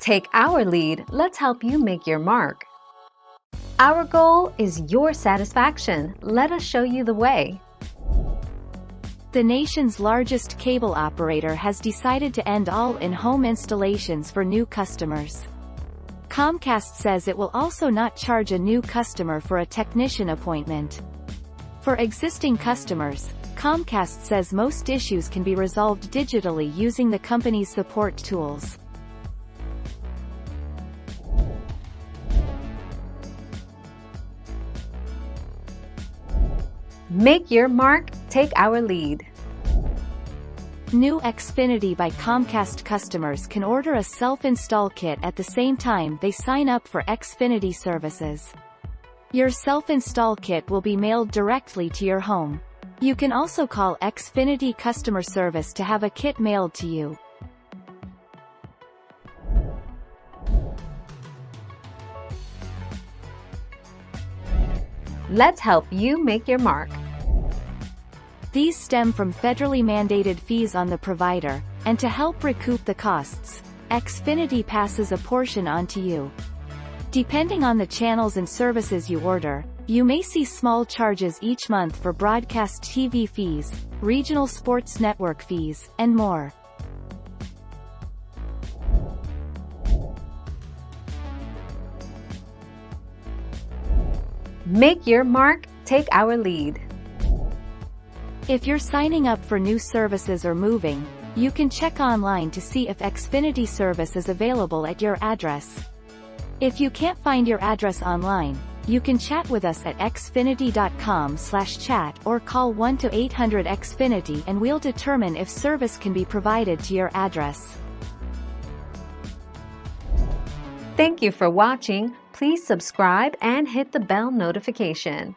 Take our lead, let's help you make your mark. Our goal is your satisfaction. Let us show you the way. The nation's largest cable operator has decided to end all in-home installations for new customers. Comcast says it will also not charge a new customer for a technician appointment. For existing customers, Comcast says most issues can be resolved digitally using the company's support tools. Make your mark, take our lead. New Xfinity by Comcast customers can order a self-install kit at the same time they sign up for Xfinity services. Your self-install kit will be mailed directly to your home. You can also call Xfinity customer service to have a kit mailed to you. Let's help you make your mark. These stem from federally mandated fees on the provider, and to help recoup the costs, Xfinity passes a portion on to you. Depending on the channels and services you order, you may see small charges each month for broadcast TV fees, regional sports network fees, and more. Make your mark, take our lead. If you're signing up for new services or moving, you can check online to see if Xfinity service is available at your address. If you can't find your address online, you can chat with us at xfinity.com/chat or call 1-800-XFINITY and we'll determine if service can be provided to your address. Thank you for watching. Please subscribe and hit the bell notification.